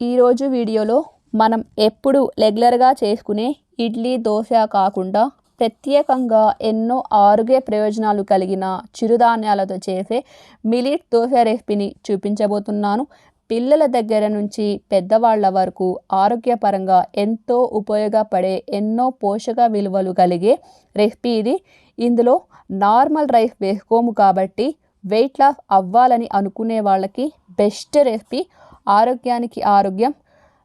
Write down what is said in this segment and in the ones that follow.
ఈరోజు వీడియోలో మనం ఎప్పుడు రెగ్యులర్గా చేసుకునే ఇడ్లీ దోశ కాకుండా ప్రత్యేకంగా ఎన్నో ఆరోగ్య ప్రయోజనాలు కలిగిన చిరుధాన్యాలతో చేసే మిల్లెట్ దోశ రెసిపీని చూపించబోతున్నాను. పిల్లల దగ్గర నుంచి పెద్దవాళ్ళ వరకు ఆరోగ్యపరంగా ఎంతో ఉపయోగపడే ఎన్నో పోషక విలువలు కలిగే రెసిపీ ఇది. ఇందులో నార్మల్ రైస్ వేసుకోము కాబట్టి వెయిట్ లాస్ అవ్వాలని అనుకునే వాళ్ళకి బెస్ట్ రెసిపీ. ఆరోగ్యానికి ఆరోగ్యం,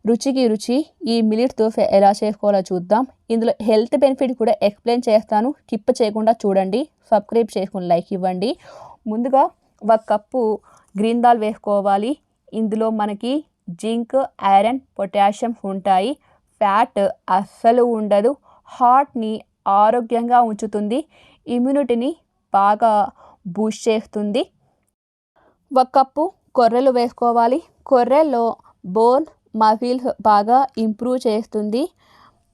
రుచికి రుచి. ఈ మిల్లెట్ దోశ ఎలా చేసుకోవాలో చూద్దాం. ఇందులో హెల్త్ బెనిఫిట్ కూడా ఎక్స్ప్లెయిన్ చేస్తాను. స్కిప్ చేయకుండా చూడండి. సబ్స్క్రైబ్ చేసుకుని లైక్ ఇవ్వండి. ముందుగా 1 కప్పు గ్రీన్ దాల్ వేసుకోవాలి. ఇందులో మనకి జింక్, ఐరన్, పొటాషియం ఉంటాయి. ఫ్యాట్ అస్సలు ఉండదు. హార్ట్ని ఆరోగ్యంగా ఉంచుతుంది. ఇమ్యూనిటీని బాగా బూస్ట్ చేస్తుంది. 1 కప్పు కొర్రలు వేసుకోవాలి. కొర్రల్లో బోన్ మజిల్స్ బాగా ఇంప్రూవ్ చేస్తుంది.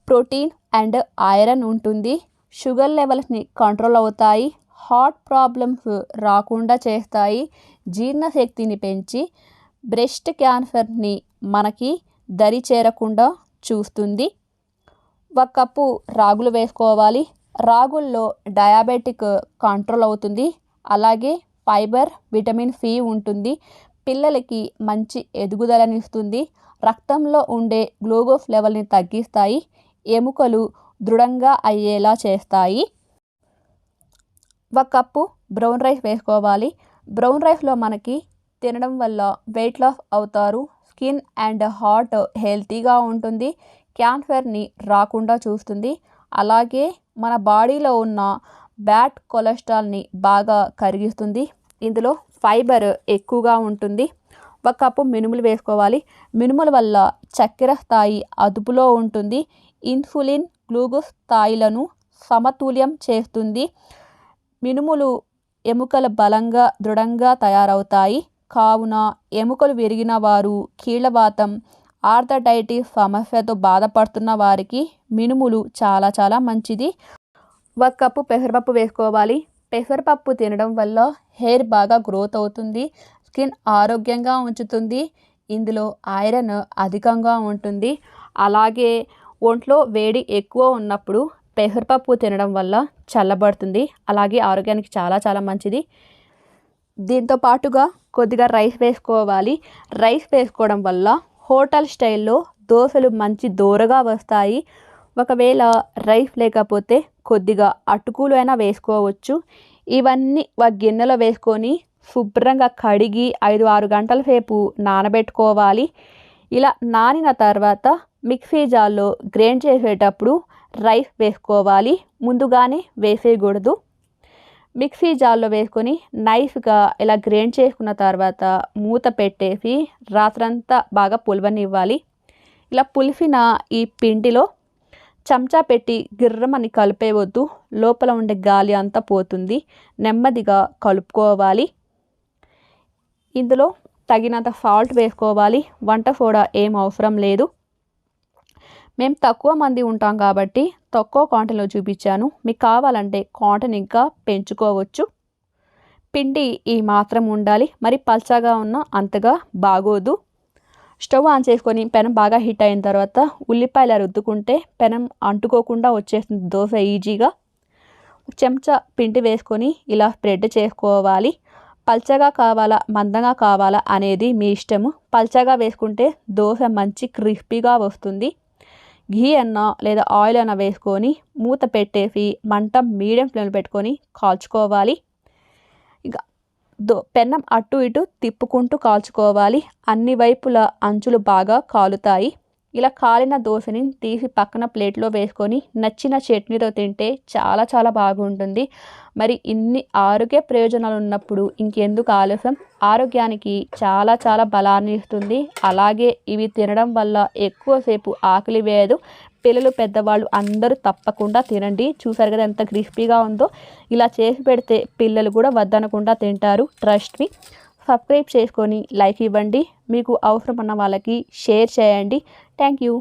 ప్రోటీన్ అండ్ ఐరన్ ఉంటుంది. షుగర్ లెవెల్స్ని కంట్రోల్ అవుతాయి. హార్ట్ ప్రాబ్లమ్స్ రాకుండా చేస్తాయి. జీర్ణశక్తిని పెంచి బ్రెస్ట్ క్యాన్సర్ని మనకి దరి చేరకుండా చూస్తుంది. 1 కప్పు రాగులు వేసుకోవాలి. రాగుల్లో డయాబెటిక్ కంట్రోల్ అవుతుంది. అలాగే ఫైబర్, విటమిన్ సి ఉంటుంది. పిల్లలకి మంచి ఎదుగుదలనిస్తుంది. రక్తంలో ఉండే గ్లూకోజ్ లెవెల్ని తగ్గిస్తాయి. ఎముకలు దృఢంగా అయ్యేలా చేస్తాయి. 1 కప్పు బ్రౌన్ రైస్ వేసుకోవాలి. బ్రౌన్ రైస్లో మనకి తినడం వల్ల వెయిట్ లాస్ అవుతారు. స్కిన్ అండ్ హార్ట్ హెల్తీగా ఉంటుంది. క్యాన్సర్ని రాకుండా చూస్తుంది. అలాగే మన బాడీలో ఉన్న బ్యాడ్ కొలెస్ట్రాల్ని బాగా కరిగిస్తుంది. ఇందులో ఫైబర్ ఎక్కువగా ఉంటుంది. 1 కప్పు మినుములు వేసుకోవాలి. మినుముల వల్ల చక్కెర స్థాయి అదుపులో ఉంటుంది. ఇన్సులిన్, గ్లూకోజ్ స్థాయిలను సమతుల్యం చేస్తుంది. మినుములు ఎముకలు బలంగా, దృఢంగా తయారవుతాయి. కావున ఎముకలు విరిగిన వారు, కీళ్ళవాతం, ఆర్థరైటిస్ సమస్యతో బాధపడుతున్న వారికి మినుములు చాలా చాలా మంచిది. 1 కప్పు పెసరపప్పు వేసుకోవాలి. పెసరపప్పు తినడం వల్ల హెయిర్ బాగా గ్రోత్ అవుతుంది. స్కిన్ ఆరోగ్యంగా ఉంచుతుంది. ఇందులో ఐరన్ అధికంగా ఉంటుంది. అలాగే ఒంట్లో వేడి ఎక్కువ ఉన్నప్పుడు పెసరపప్పు తినడం వల్ల చల్లబడుతుంది. అలాగే ఆరోగ్యానికి చాలా చాలా మంచిది. దీంతో పాటుగా కొద్దిగా రైస్ వేసుకోవాలి. రైస్ వేసుకోవడం వల్ల హోటల్ స్టైల్లో దోశలు మంచి దోరగా వస్తాయి. ఒకవేళ రైస్ లేకపోతే కొద్దిగా అటుకులు అయినా వేసుకోవచ్చు. ఇవన్నీ ఒక గిన్నెలో వేసుకొని శుభ్రంగా కడిగి 5-6 గంటల సేపు నానబెట్టుకోవాలి. ఇలా నానిన తర్వాత మిక్సీ జార్లో గ్రైండ్ చేసేటప్పుడు రైస్ వేసుకోవాలి. ముందుగానే వేసేయకూడదు. మిక్సీ జార్లో వేసుకొని నైస్గా ఇలా గ్రైండ్ చేసుకున్న తర్వాత మూత పెట్టేసి రాత్రంతా బాగా పులవనివ్వాలి. ఇలా పులిసిన ఈ పిండిలో చెంచా పెట్టి గిర్రమని కలిపేయవద్దు. లోపల ఉండే గాలి అంతా పోతుంది. నెమ్మదిగా కలుపుకోవాలి. ఇందులో తగినంత సాల్ట్ వేసుకోవాలి. వంట సోడా ఏం అవసరం లేదు. మేము తక్కువ మంది ఉంటాం కాబట్టి తక్కువ క్వాంటిటీలో చూపించాను. మీకు కావాలంటే క్వాంటిటీ ఇంకా పెంచుకోవచ్చు. పిండి ఈ మాత్రం ఉండాలి. మరి పల్చగా ఉన్న అంతగా బాగోదు. స్టవ్ ఆన్ చేసుకొని పెనం బాగా హీట్ అయిన తర్వాత ఉల్లిపాయలు రుద్దుకుంటే పెనం అంటుకోకుండా వచ్చేస్తుంది దోశ ఈజీగా. చెంచా పిండి వేసుకొని ఇలా స్ప్రెడ్ చేసుకోవాలి. పల్చగా కావాలా, మందంగా కావాలా అనేది మీ ఇష్టము. పల్చగా వేసుకుంటే దోశ మంచి క్రిస్పీగా వస్తుంది. ఘీ అన్న లేదా ఆయిల్ అన్న వేసుకొని మూత పెట్టేసి మంట మీడియం ఫ్లేమ్లో పెట్టుకొని కాల్చుకోవాలి. ఇక పెన్నం అటు ఇటు తిప్పుకుంటూ కాల్చుకోవాలి. అన్ని వైపుల అంచులు బాగా కాలుతాయి. ఇలా కాలిన దోశని తీసి పక్కన ప్లేట్లో వేసుకొని నచ్చిన చట్నీతో తింటే చాలా చాలా బాగుంటుంది. మరి ఇన్ని ఆరోగ్య ప్రయోజనాలు ఉన్నప్పుడు ఇంకెందుకు ఆలస్యం? ఆరోగ్యానికి చాలా చాలా బలాన్ని ఇస్తుంది. అలాగే ఇవి తినడం వల్ల ఎక్కువసేపు ఆకలి వేయదు. పిల్లలు, పెద్దవాళ్ళు అందరూ తప్పకుండా తినండి. చూసారు కదా ఎంత క్రిస్పీగా ఉందో. ఇలా చేసి పెడితే పిల్లలు కూడా వద్దనకుండా తింటారు. Trust me. సబ్స్క్రైబ్ చేసుకొని లైక్ ఇవ్వండి. మీకు అవసరం ఉన్న వాళ్ళకి షేర్ చేయండి. Thank you.